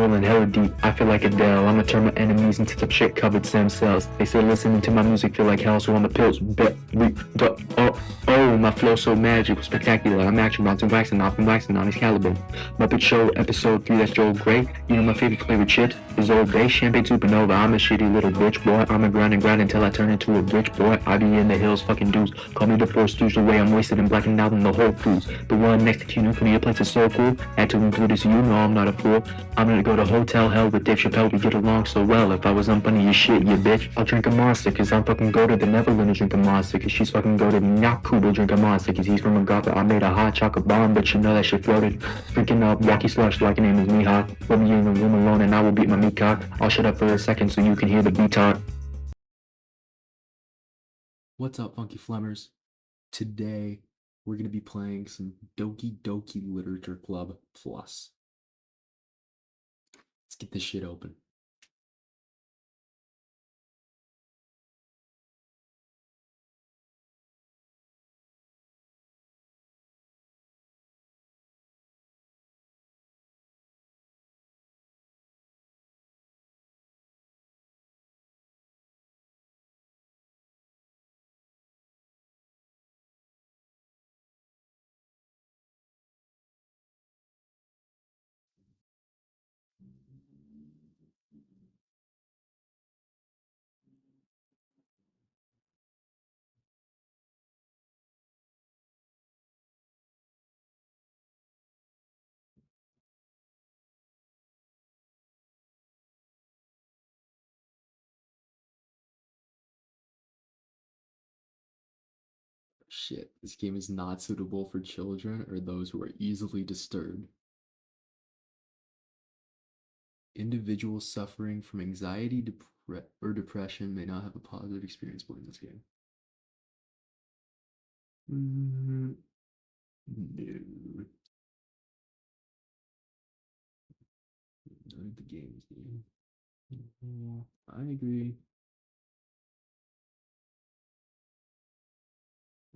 rolling hella deep. I feel like Adele. I'ma turn my enemies into some shit covered stem cells. They say listening to my music feel like hell, so on the pills. Oh, my flow so magical, spectacular. I'm actually about to waxing off and waxing on Excalibur. Muppet Show episode 3, that's Joel Grey. You know my favorite flavor chips is Old Bay, Champagne Supernova. I'm a shitty little bitch boy. I'm a grind and grind until I turn into a rich boy. I be in the hills, fucking dudes. Call me the force douche, the way I'm wasted and blacking out in the Whole Foods. The one next to Kino, come here, place is so cool. Had to include this, you know I'm not a fool. I'm gonna go to Hotel Hell with Dave Chappelle. We get along so well. If I was unfunny as shit, you bitch. I'll drink a monster, cause I'm fucking go to the Neverland to drink a monster, cause she's fucking go to Naku to drink a monster, cause he's from a Agatha. I made a hot chocolate bomb, but you know that shit floated. Freaking up, wacky slush like her name is Mihawk. Put me in the room alone and I will beat my meat cock. I'll shut up for a second so you can hear the beat talk. What's up, Funky Flemmers? Today, we're going to be playing some Doki Doki Literature Club Plus. Let's get this shit open. Shit, this game is not suitable for children or those who are easily disturbed. Individuals suffering from anxiety or depression may not have a positive experience playing this game. No. None of the games, dude. I agree.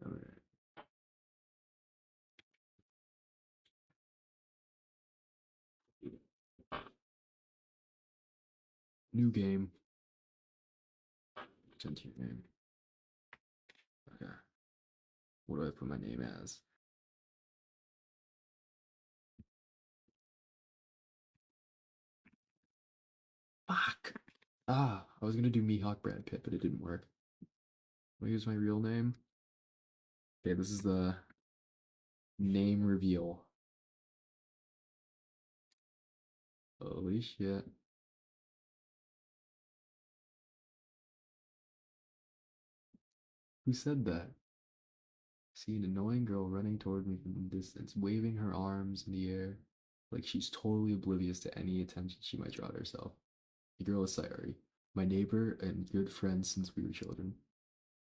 Alright. New game. Enter your name. Okay. What do I put my name as? Fuck. I was gonna do Mihawk Brad Pitt, but it didn't work. What is my real name? Okay, this is the name reveal. Holy shit. Who said that? See an annoying girl running toward me from the distance, waving her arms in the air, like she's totally oblivious to any attention she might draw to herself. The girl is Sayori, my neighbor and good friend since we were children.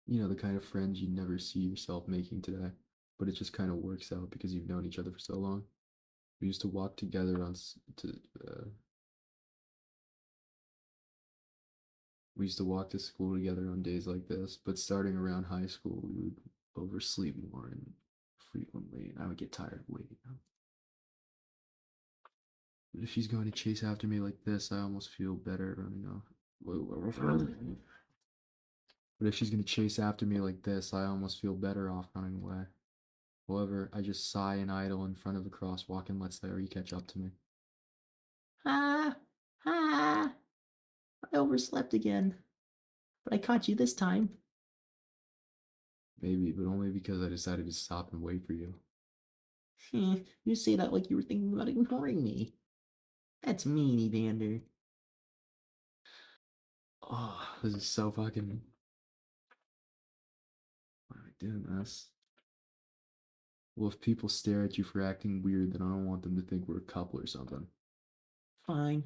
You know, the kind of friends you never see yourself making today, but it just kind of works out because you've known each other for so long. We used to walk together we used to walk to school together on days like this, but starting around high school, we would oversleep more and frequently, and I would get tired of waiting up. But if she's going to chase after me like this, I almost feel better running off. But if she's going to chase after me like this, I almost feel better off running away. However, I just sigh and idle in front of a crosswalk and let Sayori catch up to me. I overslept again. But I caught you this time. Maybe, but only because I decided to stop and wait for you. You say that like you were thinking about ignoring me. That's mean, Evander. Oh, this is so fucking... Why am I doing this? Well, if people stare at you for acting weird, then I don't want them to think we're a couple or something. Fine.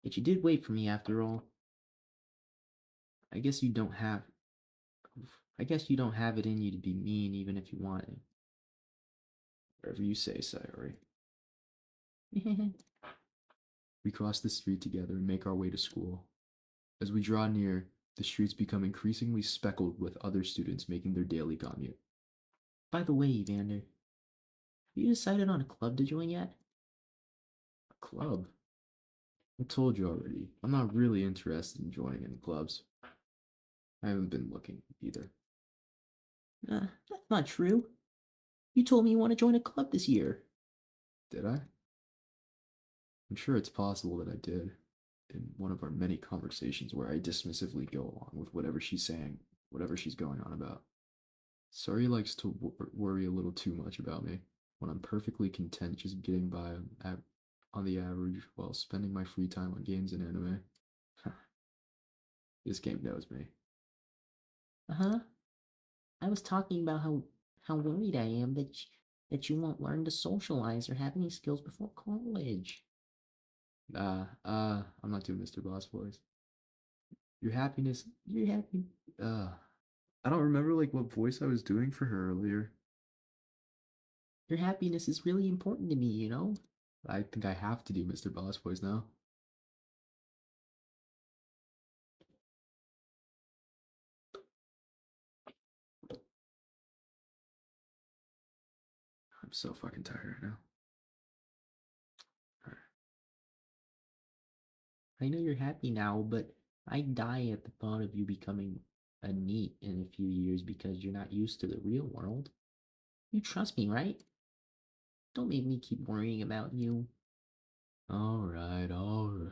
But you did wait for me after all. I guess you don't have it in you to be mean even if you want it. Whatever you say, Sayori. We cross the street together and make our way to school. As we draw near, the streets become increasingly speckled with other students making their daily commute. By the way, Evander, have you decided on a club to join yet? A club? I told you already. I'm not really interested in joining any clubs. I haven't been looking either. That's not true. You told me you want to join a club this year. Did I? I'm sure it's possible that I did. In one of our many conversations where I dismissively go along with whatever she's saying, whatever she's going on about. Sorry likes to worry a little too much about me when I'm perfectly content just getting by on the average while spending my free time on games and anime. This game knows me. Uh-huh. I was talking about how worried I am that you won't learn to socialize or have any skills before college. I'm not doing Mr. Boss voice. Your happiness, you're happy. I don't remember like what voice I was doing for her earlier. Your happiness is really important to me, you know? I think I have to do Mr. Boss voice now. I'm so fucking tired right now. I know you're happy now, but I die at the thought of you becoming a NEET in a few years because you're not used to the real world. You trust me, right? Don't make me keep worrying about you. Alright. I'll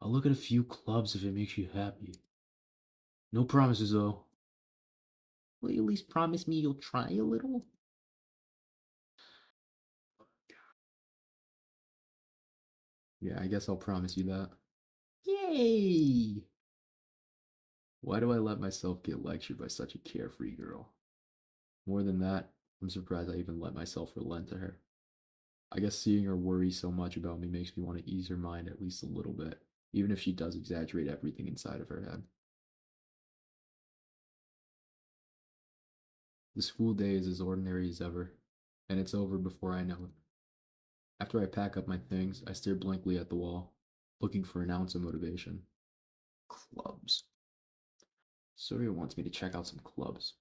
look at a few clubs if it makes you happy. No promises though. Will you at least promise me you'll try a little? Yeah, I guess I'll promise you that. Yay! Why do I let myself get lectured by such a carefree girl? More than that, I'm surprised I even let myself relent to her. I guess seeing her worry so much about me makes me want to ease her mind at least a little bit, even if she does exaggerate everything inside of her head. The school day is as ordinary as ever, and it's over before I know it. After I pack up my things, I stare blankly at the wall, looking for an ounce of motivation. Clubs. Surya wants me to check out some clubs.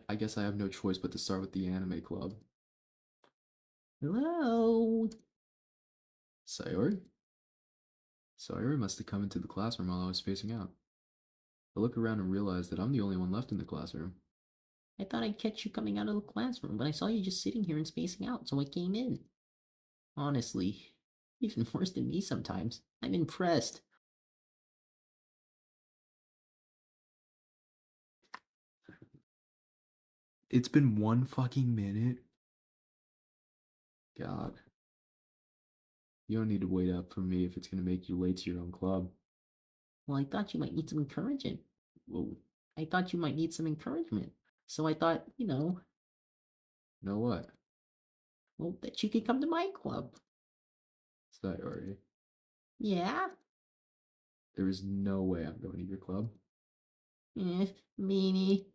I guess I have no choice but to start with the anime club. Hello? Sayori? Sayori must have come into the classroom while I was spacing out. I look around and realize that I'm the only one left in the classroom. I thought I'd catch you coming out of the classroom, but I saw you just sitting here and spacing out, so I came in. Honestly, even worse than me sometimes. I'm impressed. It's been 1 fucking minute. God. You don't need to wait up for me if it's gonna make you late to your own club. Well, I thought you might need some encouragement. Whoa. I thought you might need some encouragement. So I thought, Know what? well, that you could come to my club. Sayori. Yeah? There is no way I'm going to your club. Meanie.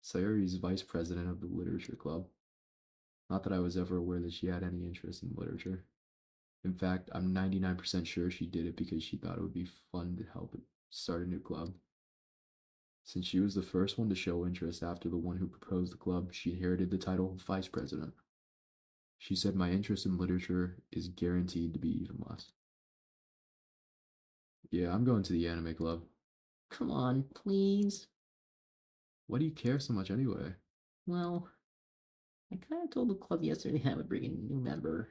Sayori is vice president of the literature club. Not that I was ever aware that she had any interest in literature. In fact, I'm 99% sure she did it because she thought it would be fun to help start a new club. Since she was the first one to show interest after the one who proposed the club, she inherited the title of vice president. She said my interest in literature is guaranteed to be even less. Yeah, I'm going to the anime club. Come on, please. Why do you care so much anyway? Well, I kind of told the club yesterday I would bring in a new member.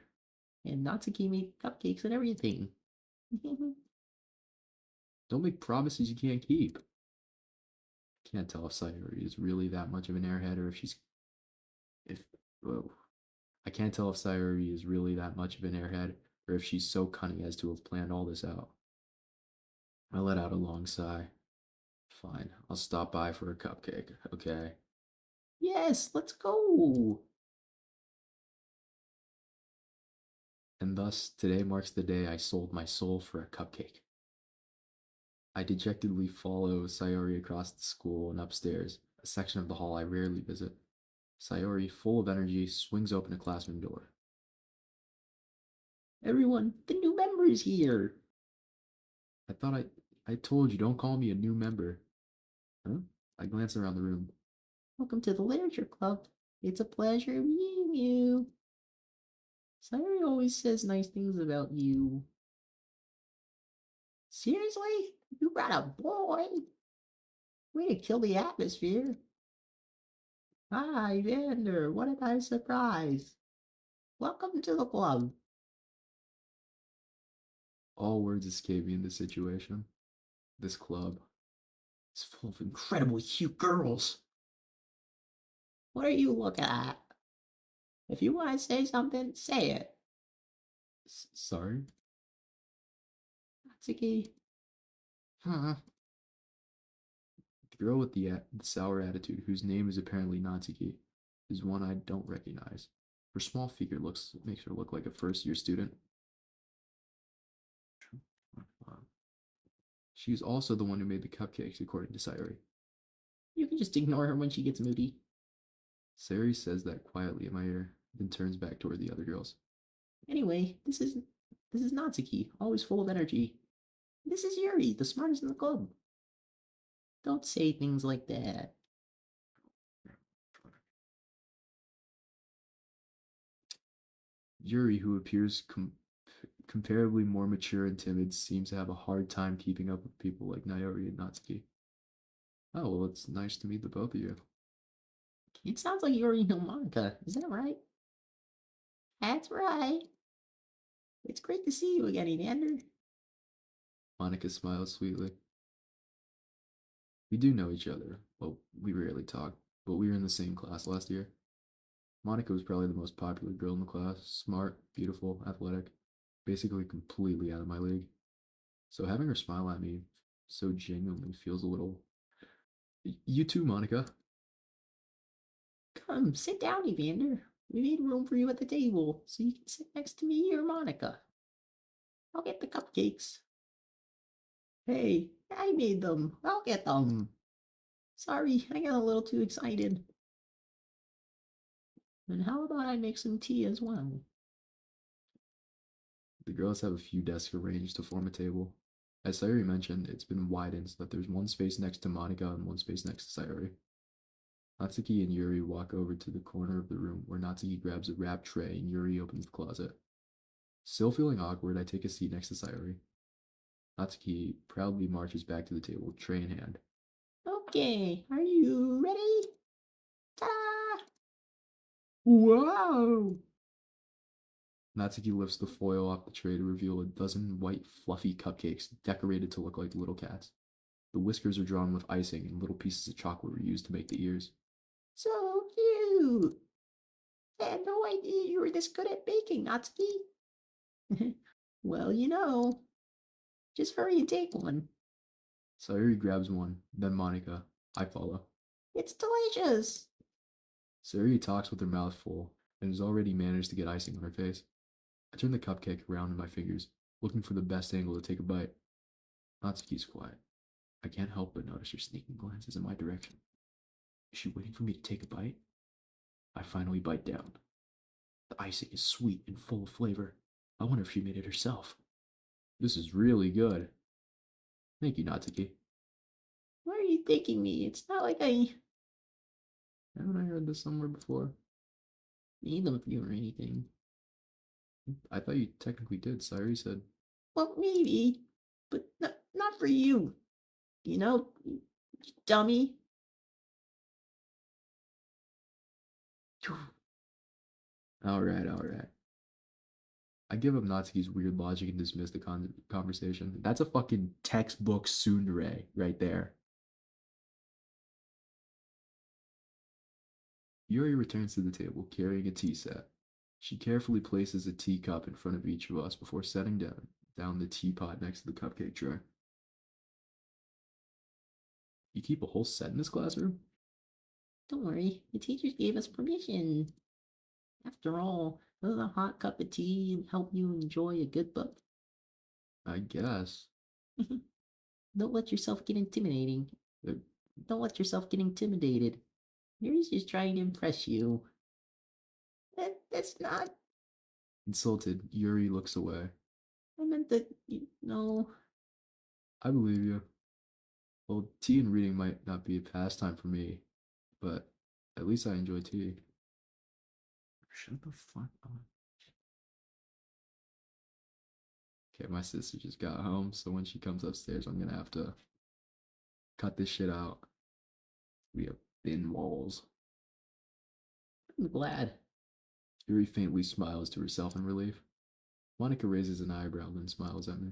And Natsuki made cupcakes and everything. Don't make promises you can't keep. Can't tell if Sayori is really that much of an airhead or whoa. I can't tell if Sayori is really that much of an airhead or if she's so cunning as to have planned all this out. I let out a long sigh. Fine, I'll stop by for a cupcake, okay? Yes, let's go. And thus, today marks the day I sold my soul for a cupcake. I dejectedly follow Sayori across the school and upstairs, a section of the hall I rarely visit. Sayori, full of energy, swings open a classroom door. Everyone, the new member is here. I thought I told you, don't call me a new member. Huh? I glance around the room. Welcome to the Literature Club. It's a pleasure meeting you. Sayuri always says nice things about you. Seriously? You brought a boy? Way to kill the atmosphere. Hi, Vander. What a nice surprise. Welcome to the club. All words escape me in this situation. This club. It's full of incredibly cute girls. What are you looking at? If you want to say something, say it. Sorry? Natsuki. Huh. The girl with the sour attitude, whose name is apparently Natsuki, is one I don't recognize. Her small figure makes her look like a first-year student. She's also the one who made the cupcakes, according to Sayuri. You can just ignore her when she gets moody. Sayuri says that quietly in my ear, then turns back toward the other girls. Anyway, this is Natsuki, always full of energy. This is Yuri, the smartest in the club. Don't say things like that. Yuri, who appears comparably more mature and timid, seems to have a hard time keeping up with people like Nayori and Natsuki. Oh, well, it's nice to meet the both of you. It sounds like Yuri no Monica, is that right? That's right. It's great to see you again, Evander. Monica smiles sweetly. We do know each other. Well, we rarely talk, but we were in the same class last year. Monica was probably the most popular girl in the class. Smart, beautiful, athletic, basically completely out of my league. So having her smile at me so genuinely feels a little... You too, Monica. Come, sit down, Evander. We made room for you at the table, so you can sit next to me or Monica. I'll get the cupcakes. Hey, I made them. I'll get them. Sorry, I got a little too excited. And how about I make some tea as well? The girls have a few desks arranged to form a table. As Sayuri mentioned, it's been widened so that there's one space next to Monica and one space next to Sayuri. Natsuki and Yuri walk over to the corner of the room where Natsuki grabs a wrap tray and Yuri opens the closet. Still feeling awkward, I take a seat next to Sayuri. Natsuki proudly marches back to the table, tray in hand. Okay, are you ready? Ta-da! Wow! Natsuki lifts the foil off the tray to reveal a dozen white, fluffy cupcakes decorated to look like little cats. The whiskers are drawn with icing, and little pieces of chocolate were used to make the ears. So cute! I had no idea you were this good at baking, Natsuki. Well, just hurry and take one. Sayuri grabs one, then Monica. I follow. It's delicious! Sayuri talks with her mouth full, and has already managed to get icing on her face. I turn the cupcake around in my fingers, looking for the best angle to take a bite. Natsuki's quiet. I can't help but notice her sneaking glances in my direction. Is she waiting for me to take a bite? I finally bite down. The icing is sweet and full of flavor. I wonder if she made it herself. This is really good. Thank you, Natsuki. Why are you thanking me? It's not like I Haven't I heard this somewhere before? made them for you or anything. I thought you technically did. Sayuri said. Well, maybe, but not for you. You dummy. Alright, alright. I give up Natsuki's weird logic and dismiss the conversation. That's a fucking textbook tsundere right there. Yuri returns to the table, carrying a tea set. She carefully places a teacup in front of each of us before setting down the teapot next to the cupcake tray. You keep a whole set in this classroom? Don't worry, the teachers gave us permission. After all, doesn't a hot cup of tea help you enjoy a good book? I guess. Don't let yourself get intimidating. Don't let yourself get intimidated. Yuri's just trying to impress you. That's not. Insulted, Yuri looks away. I meant that, I believe you. Well, tea and reading might not be a pastime for me, but at least I enjoy tea. Shut the fuck up. Okay, my sister just got home, so when she comes upstairs, I'm gonna have to cut this shit out. We have thin walls. I'm glad. Yuri faintly smiles to herself in relief. Monica raises an eyebrow, then smiles at me.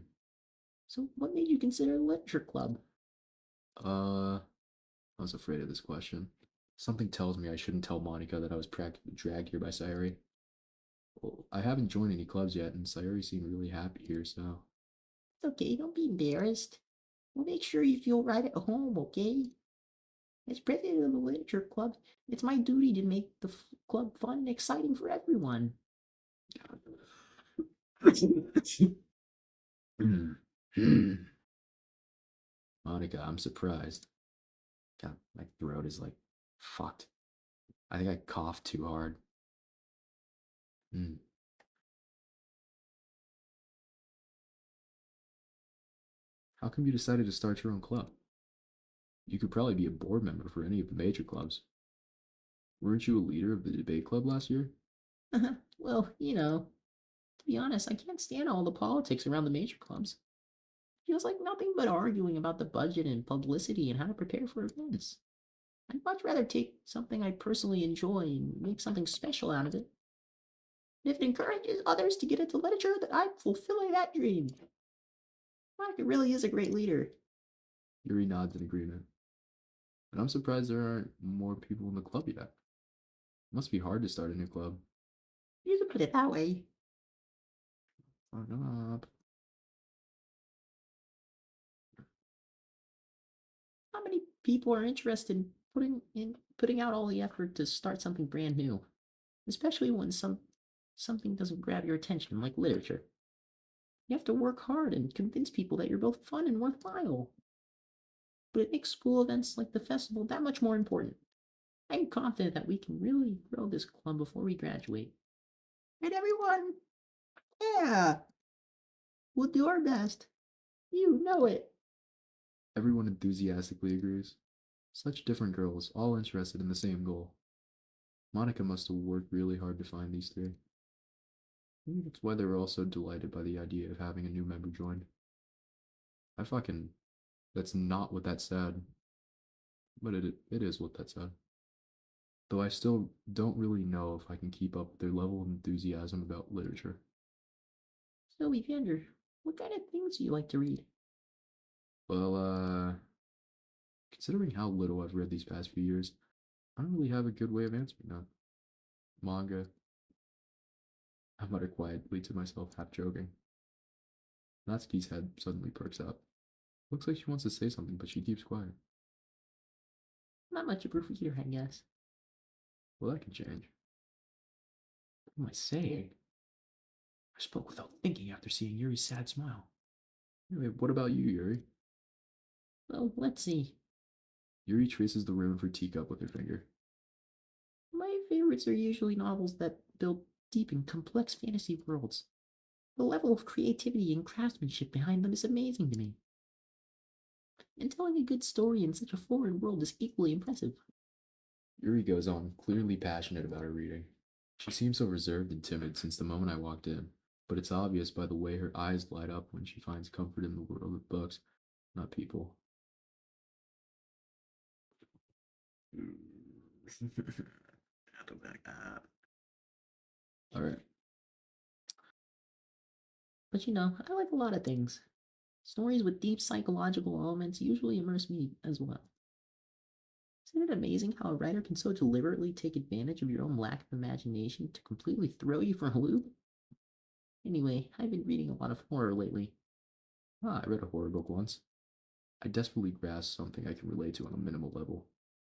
So, what made you consider a literature club? I was afraid of this question. Something tells me I shouldn't tell Monica that I was practically dragged here by Sayuri. Well, I haven't joined any clubs yet, and Sayuri seemed really happy here, so. It's okay, don't be embarrassed. We'll make sure you feel right at home, okay? As president of the literature club, it's my duty to make the club fun and exciting for everyone. Monica, I'm surprised. God, my throat is like fucked. I think I coughed too hard. How come you decided to start your own club? You could probably be a board member for any of the major clubs. Weren't you a leader of the debate club last year? Well, to be honest, I can't stand all the politics around the major clubs. Feels like nothing but arguing about the budget and publicity and how to prepare for events. I'd much rather take something I personally enjoy and make something special out of it. And if it encourages others to get into literature, then I'm fulfilling that dream. Monica really is a great leader. Yuri nods in agreement. But I'm surprised there aren't more people in the club yet. It must be hard to start a new club. You can put it that way. Fuck up. How many people are interested in putting out all the effort to start something brand new, especially when something doesn't grab your attention, like literature? You have to work hard and convince people that you're both fun and worthwhile. But it makes school events like the festival that much more important. I'm confident that we can really grow this club before we graduate. Right, everyone? Yeah! We'll do our best. You know it. Everyone enthusiastically agrees. Such different girls, all interested in the same goal. Monica must have worked really hard to find these three. Maybe that's why they were all so delighted by the idea of having a new member join. That's not what that said. But it is what that said. Though I still don't really know if I can keep up with their level of enthusiasm about literature. So, Evander, what kind of things do you like to read? Well, considering how little I've read these past few years, I don't really have a good way of answering that. Manga. I mutter quietly to myself, half joking. Natsuki's head suddenly perks up. Looks like she wants to say something, but she keeps quiet. Not much of a reader, I guess. Well, that can change. What am I saying? I spoke without thinking after seeing Yuri's sad smile. Anyway, what about you, Yuri? Well, let's see. Yuri traces the rim of her teacup with her finger. My favorites are usually novels that build deep and complex fantasy worlds. The level of creativity and craftsmanship behind them is amazing to me. And telling a good story in such a foreign world is equally impressive. Yuri goes on, clearly passionate about her reading. She seems so reserved and timid since the moment I walked in, but it's obvious by the way her eyes light up when she finds comfort in the world of books, not people. Alright. But I like a lot of things. Stories with deep psychological elements usually immerse me as well. Isn't it amazing how a writer can so deliberately take advantage of your own lack of imagination to completely throw you for a loop? Anyway, I've been reading a lot of horror lately. I read a horror book once. I desperately grasped something I can relate to on a minimal level.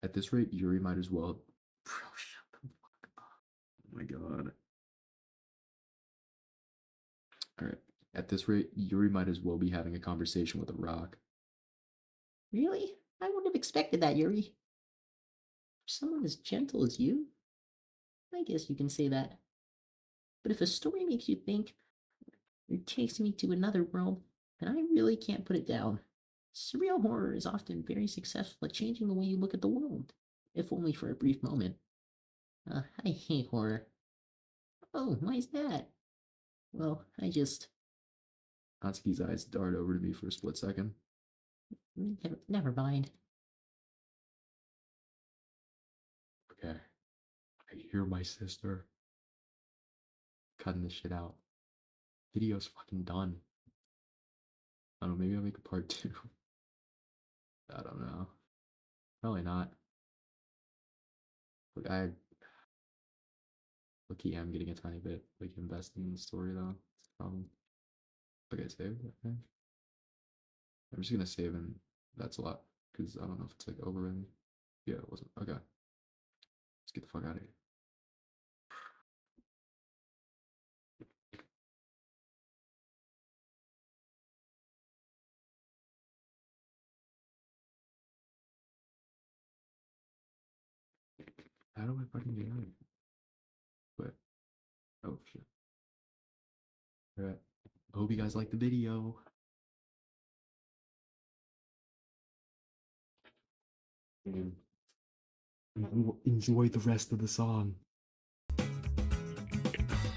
At this rate, Yuri might as well. Bro, shut the fuck up. Oh my god. Alright. At this rate, Yuri might as well be having a conversation with a rock. Really? I wouldn't have expected that, Yuri. For someone as gentle as you? I guess you can say that. But if a story makes you think, or takes me to another world, then I really can't put it down. Surreal horror is often very successful at changing the way you look at the world, if only for a brief moment. I hate horror. Oh, why is that? Well, Natsuki's eyes dart over to me for a split second. Never mind. Okay. I hear my sister. Cutting this shit out. Video's fucking done. I don't know, maybe I'll make a part 2. I don't know. Probably not. Look, Lucky I'm getting a tiny bit like invested in the story though. It's a problem. Okay, save. Okay. I'm just gonna save and that's a lot because I don't know if it's like overwritten. Yeah, it wasn't. Okay. Let's get the fuck out of here. How do I fucking get out of here? But oh shit. Alright. I hope you guys liked the video. And enjoy the rest of the song.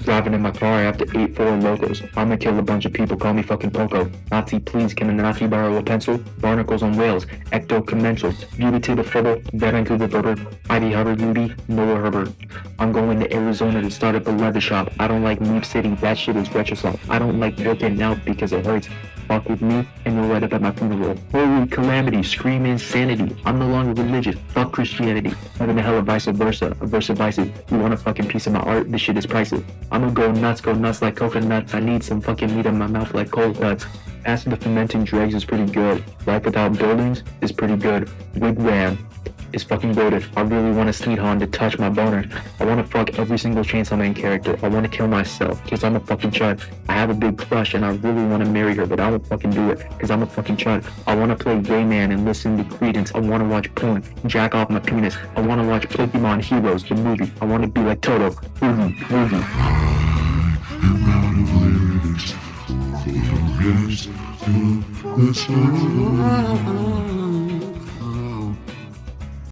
Driving in my car after 8 Four Locos. I'ma kill a bunch of people, call me fucking Poco. Nazi, please, can a Nazi borrow a pencil? Barnacles on whales, ecto-commensal. Beauty to the fiddle, Vancouver Verbal. Ivy Hubbard, Ruby, Noah Herbert. I'm going to Arizona to start up a leather shop. I don't like Neep City, that shit is retrosoft. I don't like working out because it hurts. Fuck with me, and you'll right up at my funeral. Holy calamity, scream insanity. I'm no longer religious. Fuck Christianity. Heaven to hell or vice versa. Versa vice. You want a fucking piece of my art? This shit is priceless. I'ma go nuts like coconuts. I need some fucking meat in my mouth like cold cuts. Acid the fermenting dregs is pretty good. Life without buildings is pretty good. Wigwam is fucking goated. I really want a Sneedhorn to touch my boner. I want to fuck every single Chainsaw Man character. I want to kill myself because I'm a fucking chud. I have a big crush and I really want to marry her, but I won't fucking do it because I'm a fucking chud. I want to play Rayman and listen to Credence. I want to watch porn, jack off my penis. I want to watch Pokemon Heroes, the movie. I want to be like Toto. Movie. Lyrics for the rest of the song.